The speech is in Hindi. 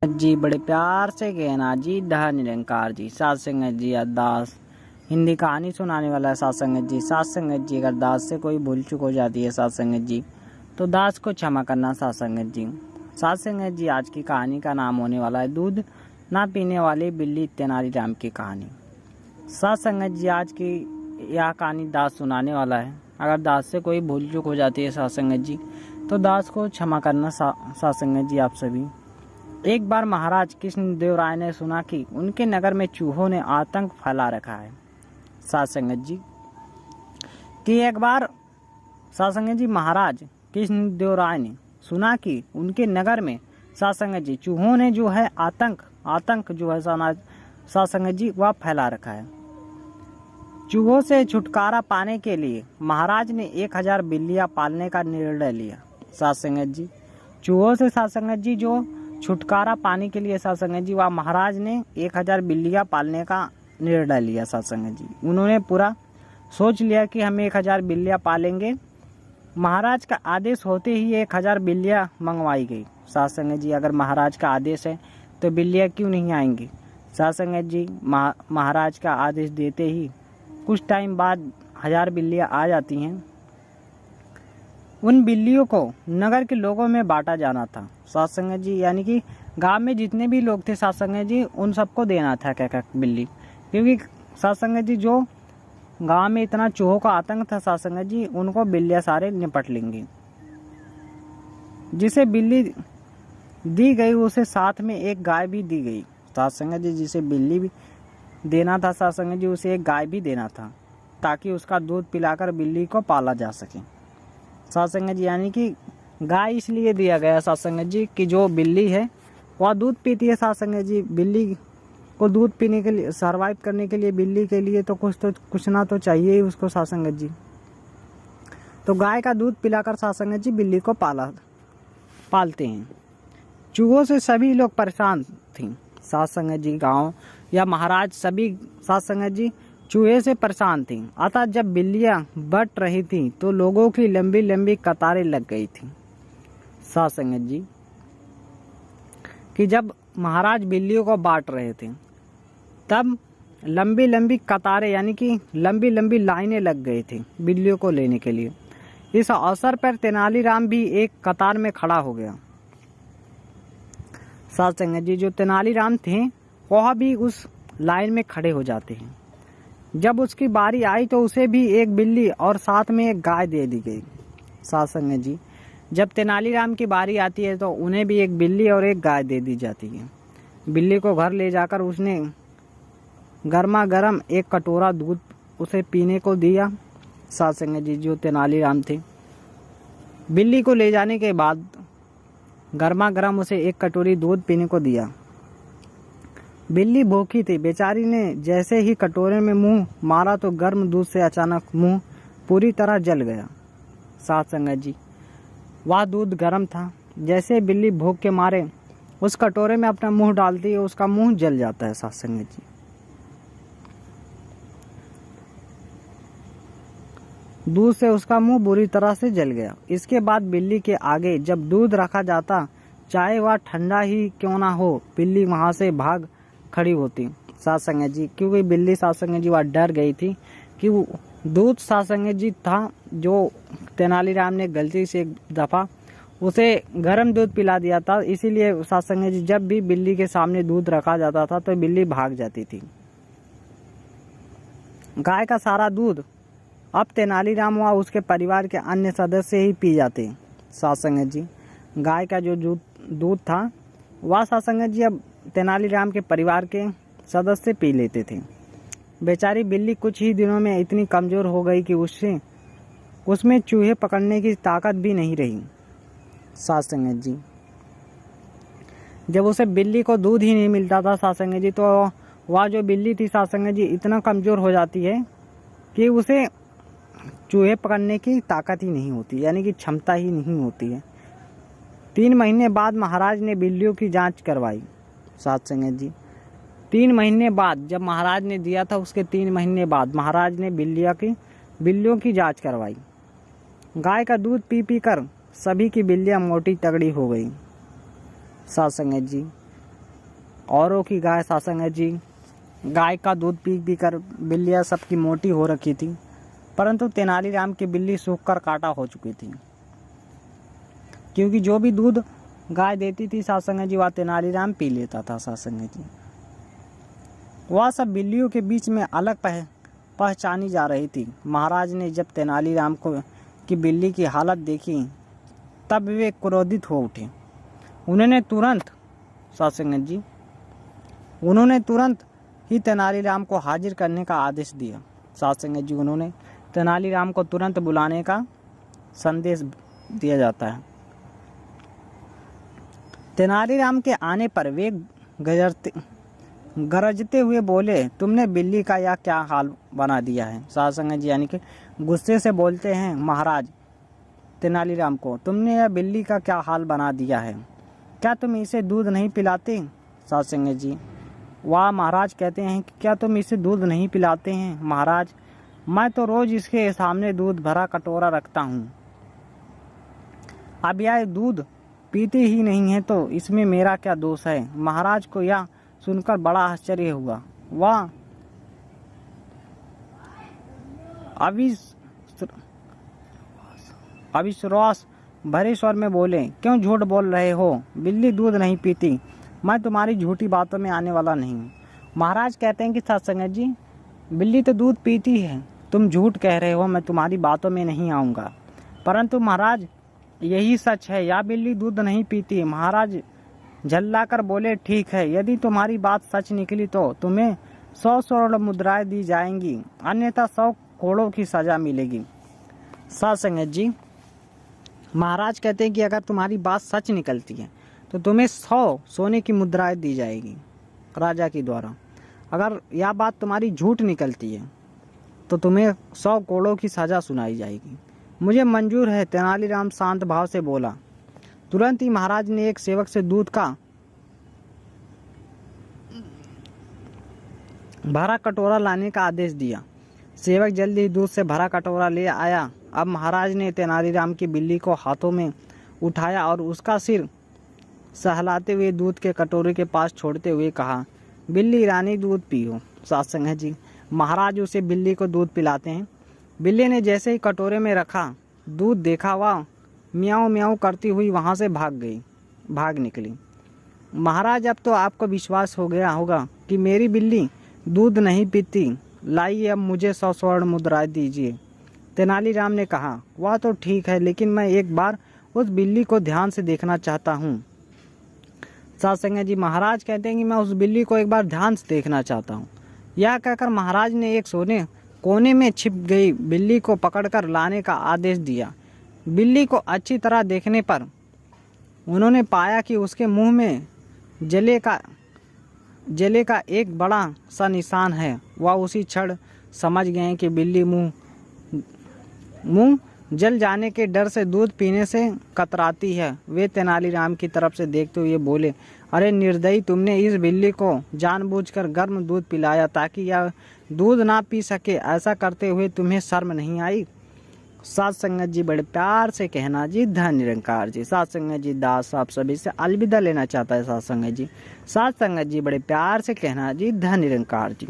जी बड़े प्यार से कहना जी धन निरंकार जी। सात संगत जी अरदास हिंदी कहानी सुनाने वाला है सात संगत जी। सात संगत जी अगर दास से कोई भूल चूक हो जाती है सात संगत जी तो दास को क्षमा करना सात संगत जी। सात संगत जी आज की कहानी का नाम होने वाला है दूध ना पीने वाली बिल्ली तेनालीराम की कहानी। सात संगत जी आज की यह कहानी दास सुनाने वाला है। अगर दास से कोई भूल चूक हो जाती है सात संगत जी तो दास को क्षमा करना सात संगत जी आप सभी। एक बार महाराज कृष्णदेव राय ने सुना कि उनके नगर में चूहों ने आतंक फैला रखा है। सात संगत जी कि एक बार सात संगत जी महाराज कृष्णदेव राय ने सुना कि उनके नगर में सात संगत जी चूहों ने जो है आतंक जो है सात संगत जी वह फैला रखा है। चूहों से छुटकारा पाने के लिए महाराज ने 1000 बिल्लियां पालने का निर्णय लिया। सात संगत जी चूहों से सात संगत जी जो छुटकारा पाने के लिए सात संगत जी वह महाराज ने 1000 बिल्लियां पालने का निर्णय लिया। सात संगत जी उन्होंने पूरा सोच लिया कि हम 1000 बिल्लियां पालेंगे। महाराज का आदेश होते ही 1000 बिल्लियां मंगवाई गई। सात संगत जी अगर महाराज का आदेश है तो बिल्लियां क्यों नहीं आएंगी। सात संगत जी महाराज का आदेश देते ही कुछ टाइम बाद 1000 बिल्लियां आ जाती हैं। उन बिल्लियों को नगर के लोगों में बांटा जाना था सात संगत जी, यानी कि गांव में जितने भी लोग थे सात संगत जी उन सबको देना था क्या बिल्ली, क्योंकि सात संगत जी जो गांव में इतना चूहों का आतंक था सात संगत जी उनको बिल्लियां सारे निपट लेंगी। जिसे बिल्ली दी गई उसे साथ में एक गाय भी दी गई। सात संगत जी जिसे बिल्ली भी देना था सात संगत जी उसे एक गाय भी देना था ताकि उसका दूध पिलाकर बिल्ली को पाला जा सके। सात संगत जी यानी कि गाय इसलिए दिया गया सात संगत जी कि जो बिल्ली है वह दूध पीती है सात संगत जी। बिल्ली को दूध पीने के लिए सर्वाइव करने के लिए बिल्ली के लिए तो कुछ ना तो चाहिए ही उसको सात संगत जी। तो गाय का दूध पिलाकर सात संगत जी बिल्ली को पालते हैं। चूहों से सभी लोग परेशान थे सात संगत जी, गाँव या महाराज सभी सात संगत जी चूहे से परेशान थी। अतः जब बिल्लियां बट रही थीं तो लोगों की लंबी लंबी कतारें लग गई थीं। सात संगत जी कि जब महाराज बिल्लियों को बांट रहे थे तब लंबी लंबी कतारें यानी कि लंबी लंबी लाइनें लग गई थी बिल्लियों को लेने के लिए। इस अवसर पर तेनालीराम भी एक कतार में खड़ा हो गया। सात संगत जी जो तेनालीराम थे वह भी उस लाइन में खड़े हो जाते हैं। जब उसकी बारी आई तो उसे भी एक बिल्ली और साथ में एक गाय दे दी गई। सात संगत जी जब तेनालीराम की बारी आती है तो उन्हें भी एक बिल्ली और एक गाय दे दी जाती है। बिल्ली को घर ले जाकर उसने गर्मा गर्म एक कटोरा दूध उसे पीने को दिया। सात संगत जी जो तेनालीराम थे बिल्ली को ले जाने के बाद गर्मा गर्म उसे एक कटोरी दूध पीने को दिया। बिल्ली भूखी थी, बेचारी ने जैसे ही कटोरे में मुंह मारा तो गर्म दूध से अचानक मुंह पूरी तरह जल गया। सात संगत जी वह दूध गर्म था। जैसे बिल्ली भूख के मारे उस कटोरे में अपना मुंह डालती है उसका मुंह जल जाता है। सात संगत जी दूध से उसका मुंह बुरी तरह से जल गया। इसके बाद बिल्ली के आगे जब दूध रखा जाता चाहे वह ठंडा ही क्यों ना हो बिल्ली वहां से भाग खड़ी होती। सात संगत जी क्योंकि बिल्ली सात संगत जी वह डर गई थी कि दूध सात संगत जी था जो तेनालीराम ने गलती से एक दफा उसे गर्म दूध पिला दिया था, इसीलिए सात संगत जी जब भी बिल्ली के सामने दूध रखा जाता था तो बिल्ली भाग जाती थी। गाय का सारा दूध अब तेनालीराम व उसके परिवार के अन्य सदस्य ही पी जाते। सात संगत जी गाय का जो दूध था वह सात संगत जी अब तेनालीराम के परिवार के सदस्य पी लेते थे। बेचारी बिल्ली कुछ ही दिनों में इतनी कमजोर हो गई कि उसमें चूहे पकड़ने की ताकत भी नहीं रही। सात संगत जी जब उसे बिल्ली को दूध ही नहीं मिलता था सात संगत जी तो वह जो बिल्ली थी सात संगत जी इतना कमजोर हो जाती है कि उसे चूहे पकड़ने की ताकत ही नहीं होती, यानी कि क्षमता ही नहीं होती है। 3 महीने बाद महाराज ने बिल्लियों की जांच करवाई। सात संगत जी 3 महीने बाद जब महाराज ने दिया था उसके 3 महीने बाद महाराज ने बिल्लियों की जांच करवाई। गाय का दूध पी कर सभी की बिल्लियां मोटी तगड़ी हो गई। सात संगत जी औरों की गाय साथ संगत जी, गाय का दूध पी पी कर बिल्लियाँ सबकी मोटी हो रखी थी, परंतु तेनालीराम की बिल्ली सूख कर काटा हो चुकी थी, क्योंकि जो भी दूध गाय देती थी साथ संगत जी वह तेनालीराम पी लेता था साथ संगत जी। वह सब बिल्लियों के बीच में अलग पहचानी जा रही थी। महाराज ने जब तेनालीराम को की बिल्ली की हालत देखी तब वे क्रोधित हो उठे। उन्होंने तुरंत ही तेनालीराम को हाजिर करने का आदेश दिया। साथ संगत जी, उन्होंने तेनालीराम को तुरंत बुलाने का संदेश दिया जाता है। तेनालीराम के आने पर वे गरजते हुए बोले, तुमने बिल्ली का यह क्या हाल बना दिया है। साथ संगत जी, यानी कि गुस्से से बोलते हैं महाराज तेनालीराम को, तुमने यह बिल्ली का क्या हाल बना दिया है, क्या तुम इसे दूध नहीं पिलाते। साथ संगत जी, वाह महाराज कहते हैं कि क्या तुम इसे दूध नहीं पिलाते हैं। महाराज, मैं तो रोज इसके सामने दूध भरा कटोरा रखता हूँ, अब यह दूध पीते ही नहीं है तो इसमें मेरा क्या दोष है। महाराज को यह सुनकर बड़ा आश्चर्य हुआ। वह अविश्वास भरे स्वर में बोले, क्यों झूठ बोल रहे हो, बिल्ली दूध नहीं पीती, मैं तुम्हारी झूठी बातों में आने वाला नहीं हूँ। महाराज कहते हैं कि साथ संगत जी, बिल्ली तो दूध पीती है, तुम झूठ कह रहे हो, मैं तुम्हारी बातों में नहीं आऊँगा। परंतु महाराज यही सच है, या बिल्ली दूध नहीं पीती। महाराज झल्लाकर बोले, ठीक है, यदि तुम्हारी बात सच निकली तो तुम्हें 100 स्वर्ण मुद्राएं दी जाएंगी, अन्यथा 100 कोड़ों की सजा मिलेगी। साथ संगत जी, महाराज कहते हैं कि अगर तुम्हारी बात सच निकलती है तो तुम्हें 100 सोने की मुद्राएं दी जाएगी राजा के द्वारा। अगर यह बात तुम्हारी झूठ निकलती है तो तुम्हें 100 कोड़ों की सजा सुनाई जाएगी। मुझे मंजूर है, तेनालीराम शांत भाव से बोला। तुरंत ही महाराज ने एक सेवक से दूध का भरा कटोरा लाने का आदेश दिया। सेवक जल्दी दूध से भरा कटोरा ले आया। अब महाराज ने तेनालीराम की बिल्ली को हाथों में उठाया और उसका सिर सहलाते हुए दूध के कटोरे के पास छोड़ते हुए कहा, बिल्ली रानी दूध पियो। साथ संगत जी, महाराज उसे बिल्ली को दूध पिलाते हैं। बिल्ली ने जैसे ही कटोरे में रखा दूध देखा, वह म्याऊं म्याऊं करती हुई वहाँ से भाग निकली। महाराज, अब तो आपको विश्वास हो गया होगा कि मेरी बिल्ली दूध नहीं पीती, लाइए अब मुझे 100 स्वर्ण मुद्राएं दीजिए। तेनालीराम ने कहा, वह तो ठीक है, लेकिन मैं एक बार उस बिल्ली को ध्यान से देखना चाहता हूँ। साथ संगत जी, महाराज कहते हैं कि मैं उस बिल्ली को एक बार ध्यान से देखना चाहता हूँ। यह कहकर महाराज ने एक कोने में छिप गई बिल्ली को पकड़कर लाने का आदेश दिया। बिल्ली को अच्छी तरह देखने पर उन्होंने पाया कि उसके मुंह में जले का एक बड़ा सा निशान है। वह उसी क्षण समझ गए कि बिल्ली मुंह जल जाने के डर से दूध पीने से कतराती है। वे तेनालीराम की तरफ से देखते हुए बोले, अरे निर्दयी, तुमने इस बिल्ली को जानबूझकर गर्म दूध पिलाया ताकि यह दूध ना पी सके। ऐसा करते हुए तुम्हें शर्म नहीं आई। साथ संगत जी, बड़े प्यार से कहना जी, धन निरंकार जी। साथ संगत जी, दास आप सभी से अलविदा लेना चाहता है। साथ संगत जी, बड़े प्यार से कहना जी, धन निरंकार जी।